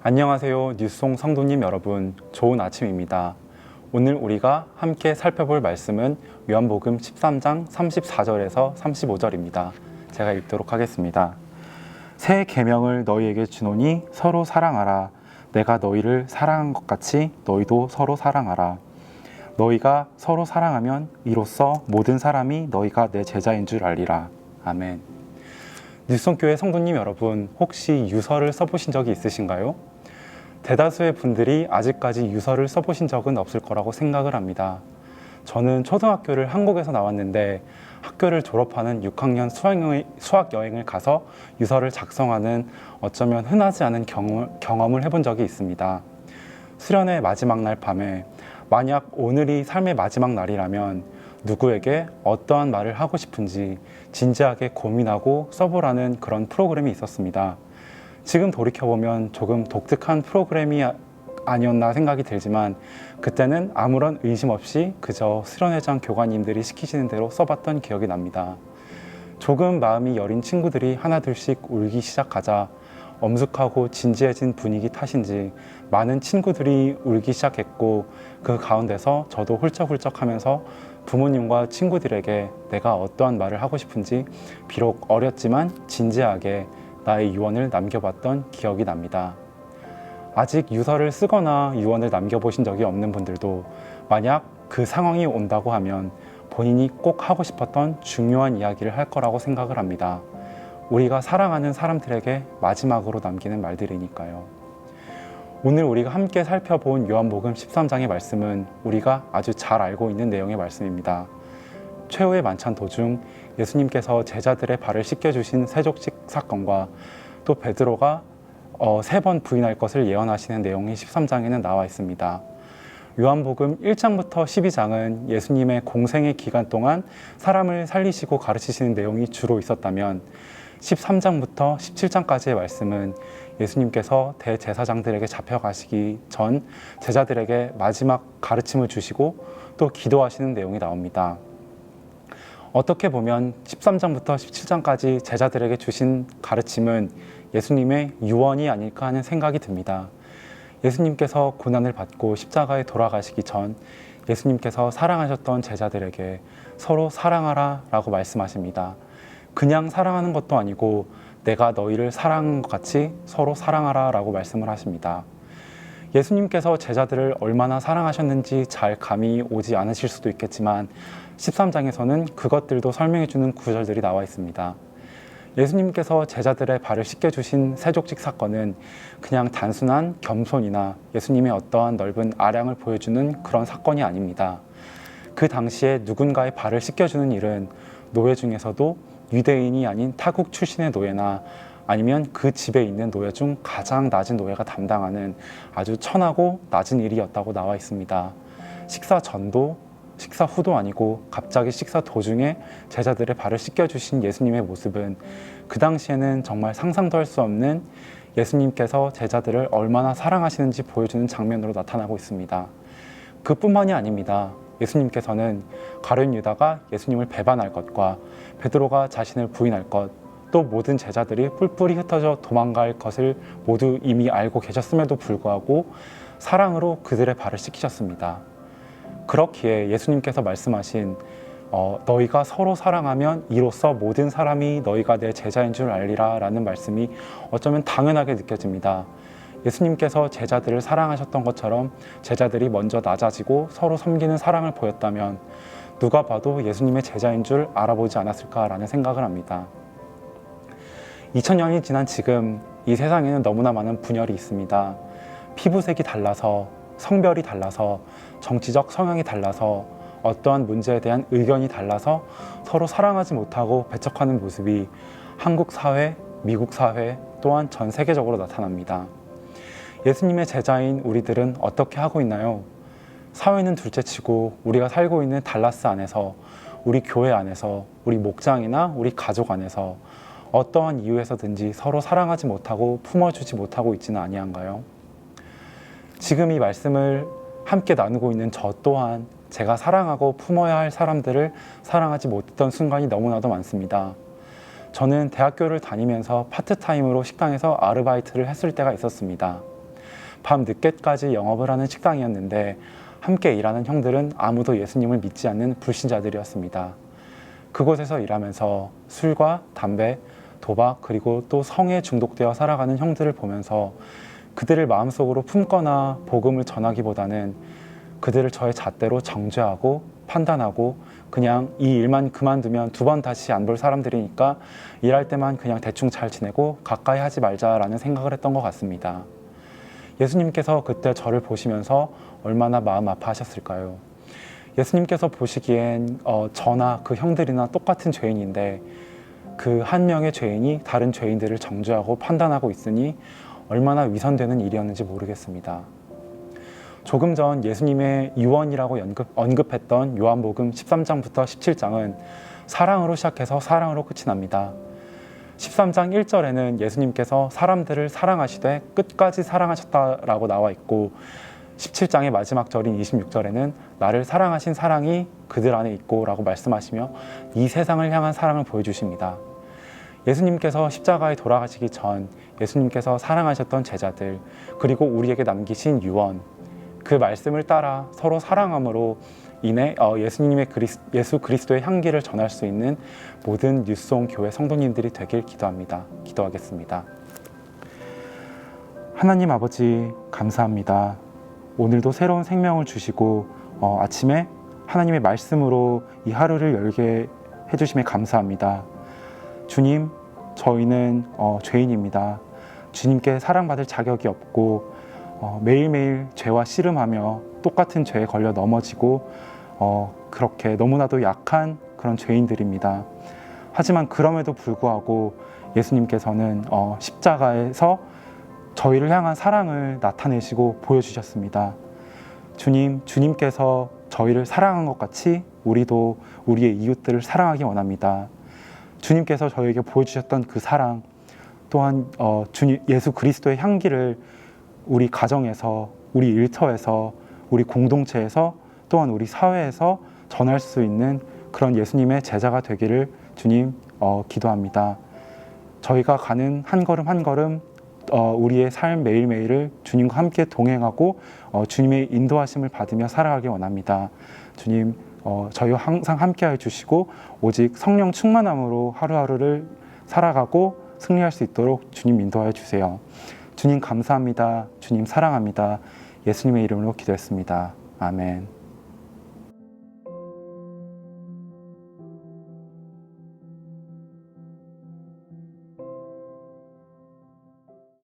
안녕하세요. 뉴스송 성도님 여러분, 좋은 아침입니다. 오늘 우리가 함께 살펴볼 말씀은 요한복음 13장 34절에서 35절입니다. 제가 읽도록 하겠습니다. 새 계명을 너희에게 주노니 서로 사랑하라. 내가 너희를 사랑한 것 같이 너희도 서로 사랑하라. 너희가 서로 사랑하면 이로써 모든 사람이 너희가 내 제자인 줄 알리라. 아멘. 뉴스송교회 성도님 여러분, 혹시 유서를 써보신 적이 있으신가요? 대다수의 분들이 아직까지 유서를 써보신 적은 없을 거라고 생각을 합니다. 저는 초등학교를 한국에서 나왔는데 학교를 졸업하는 6학년 수학여행을 가서 유서를 작성하는 어쩌면 흔하지 않은 경험을 해본 적이 있습니다. 수련회 마지막 날 밤에 만약 오늘이 삶의 마지막 날이라면 누구에게 어떠한 말을 하고 싶은지 진지하게 고민하고 써보라는 그런 프로그램이 있었습니다. 지금 돌이켜보면 조금 독특한 프로그램이 아니었나 생각이 들지만 그때는 아무런 의심 없이 그저 수련회장 교관님들이 시키시는 대로 써봤던 기억이 납니다. 조금 마음이 여린 친구들이 하나둘씩 울기 시작하자 엄숙하고 진지해진 분위기 탓인지 많은 친구들이 울기 시작했고 그 가운데서 저도 훌쩍훌쩍하면서 부모님과 친구들에게 내가 어떠한 말을 하고 싶은지 비록 어렸지만 진지하게 나의 유언을 남겨봤던 기억이 납니다. 아직 유서를 쓰거나 유언을 남겨보신 적이 없는 분들도 만약 그 상황이 온다고 하면 본인이 꼭 하고 싶었던 중요한 이야기를 할 거라고 생각을 합니다. 우리가 사랑하는 사람들에게 마지막으로 남기는 말들이니까요. 오늘 우리가 함께 살펴본 요한복음 13장의 말씀은 우리가 아주 잘 알고 있는 내용의 말씀입니다. 최후의 만찬 도중 예수님께서 제자들의 발을 씻겨주신 세족식 사건과 또 베드로가 3번 부인할 것을 예언하시는 내용이 13장에는 나와 있습니다. 요한복음 1장부터 12장은 예수님의 공생의 기간 동안 사람을 살리시고 가르치시는 내용이 주로 있었다면 13장부터 17장까지의 말씀은 예수님께서 대제사장들에게 잡혀가시기 전 제자들에게 마지막 가르침을 주시고 또 기도하시는 내용이 나옵니다. 어떻게 보면 13장부터 17장까지 제자들에게 주신 가르침은 예수님의 유언이 아닐까 하는 생각이 듭니다. 예수님께서 고난을 받고 십자가에 돌아가시기 전 예수님께서 사랑하셨던 제자들에게 서로 사랑하라 라고 말씀하십니다. 그냥 사랑하는 것도 아니고 내가 너희를 사랑한 것 같이 서로 사랑하라 라고 말씀을 하십니다. 예수님께서 제자들을 얼마나 사랑하셨는지 잘 감이 오지 않으실 수도 있겠지만 13장에서는 그것들도 설명해주는 구절들이 나와 있습니다. 예수님께서 제자들의 발을 씻겨주신 세족식 사건은 그냥 단순한 겸손이나 예수님의 어떠한 넓은 아량을 보여주는 그런 사건이 아닙니다. 그 당시에 누군가의 발을 씻겨주는 일은 노예 중에서도 유대인이 아닌 타국 출신의 노예나 아니면 그 집에 있는 노예 중 가장 낮은 노예가 담당하는 아주 천하고 낮은 일이었다고 나와 있습니다. 식사 전도, 식사 후도 아니고 갑자기 식사 도중에 제자들의 발을 씻겨주신 예수님의 모습은 그 당시에는 정말 상상도 할 수 없는 예수님께서 제자들을 얼마나 사랑하시는지 보여주는 장면으로 나타나고 있습니다. 그뿐만이 아닙니다. 예수님께서는 가룟 유다가 예수님을 배반할 것과 베드로가 자신을 부인할 것, 또 모든 제자들이 뿔뿔이 흩어져 도망갈 것을 모두 이미 알고 계셨음에도 불구하고 사랑으로 그들의 발을 씻기셨습니다. 그렇기에 예수님께서 말씀하신 너희가 서로 사랑하면 이로써 모든 사람이 너희가 내 제자인 줄 알리라 라는 말씀이 어쩌면 당연하게 느껴집니다. 예수님께서 제자들을 사랑하셨던 것처럼 제자들이 먼저 낮아지고 서로 섬기는 사랑을 보였다면 누가 봐도 예수님의 제자인 줄 알아보지 않았을까라는 생각을 합니다. 2000년이 지난 지금 이 세상에는 너무나 많은 분열이 있습니다. 피부색이 달라서, 성별이 달라서, 정치적 성향이 달라서, 어떠한 문제에 대한 의견이 달라서 서로 사랑하지 못하고 배척하는 모습이 한국 사회, 미국 사회 또한 전 세계적으로 나타납니다. 예수님의 제자인 우리들은 어떻게 하고 있나요? 사회는 둘째치고 우리가 살고 있는 달라스 안에서, 우리 교회 안에서, 우리 목장이나 우리 가족 안에서 어떠한 이유에서든지 서로 사랑하지 못하고 품어주지 못하고 있지는 아니한가요? 지금 이 말씀을 함께 나누고 있는 저 또한 제가 사랑하고 품어야 할 사람들을 사랑하지 못했던 순간이 너무나도 많습니다. 저는 대학교를 다니면서 파트타임으로 식당에서 아르바이트를 했을 때가 있었습니다. 밤 늦게까지 영업을 하는 식당이었는데 함께 일하는 형들은 아무도 예수님을 믿지 않는 불신자들이었습니다. 그곳에서 일하면서 술과 담배, 도박, 그리고 또 성에 중독되어 살아가는 형들을 보면서 그들을 마음속으로 품거나 복음을 전하기보다는 그들을 저의 잣대로 정죄하고 판단하고 그냥 이 일만 그만두면 두 번 다시 안 볼 사람들이니까 일할 때만 그냥 대충 잘 지내고 가까이 하지 말자라는 생각을 했던 것 같습니다. 예수님께서 그때 저를 보시면서 얼마나 마음 아파하셨을까요? 예수님께서 보시기엔 저나 그 형들이나 똑같은 죄인인데 그 한 명의 죄인이 다른 죄인들을 정죄하고 판단하고 있으니 얼마나 위선되는 일이었는지 모르겠습니다. 조금 전 예수님의 유언이라고 언급했던 요한복음 13장부터 17장은 사랑으로 시작해서 사랑으로 끝이 납니다. 13장 1절에는 예수님께서 사람들을 사랑하시되 끝까지 사랑하셨다라고 나와 있고 17장의 마지막 절인 26절에는 나를 사랑하신 사랑이 그들 안에 있고 라고 말씀하시며 이 세상을 향한 사랑을 보여주십니다. 예수님께서 십자가에 돌아가시기 전 예수님께서 사랑하셨던 제자들 그리고 우리에게 남기신 유언 그 말씀을 따라 서로 사랑함으로 인해 예수 그리스도의 향기를 전할 수 있는 모든 뉴스온 교회 성도님들이 되길 기도합니다. 기도하겠습니다. 하나님 아버지 감사합니다. 오늘도 새로운 생명을 주시고 아침에 하나님의 말씀으로 이 하루를 열게 해주심에 감사합니다. 주님, 저희는 죄인입니다. 주님께 사랑받을 자격이 없고 매일매일 죄와 씨름하며 똑같은 죄에 걸려 넘어지고 그렇게 너무나도 약한 그런 죄인들입니다. 하지만 그럼에도 불구하고 예수님께서는 십자가에서 저희를 향한 사랑을 나타내시고 보여주셨습니다. 주님께서 저희를 사랑한 것 같이 우리도 우리의 이웃들을 사랑하기 원합니다. 주님께서 저희에게 보여주셨던 그 사랑 또한 예수 그리스도의 향기를 우리 가정에서, 우리 일터에서, 우리 공동체에서 또한 우리 사회에서 전할 수 있는 그런 예수님의 제자가 되기를 주님 기도합니다. 저희가 가는 한 걸음 한 걸음 우리의 삶 매일매일을 주님과 함께 동행하고 주님의 인도하심을 받으며 살아가기 원합니다. 주님, 저희와 항상 함께하여 주시고 오직 성령 충만함으로 하루하루를 살아가고 승리할 수 있도록 주님 인도하여 주세요. 주님 감사합니다. 주님 사랑합니다. 예수님의 이름으로 기도했습니다. 아멘.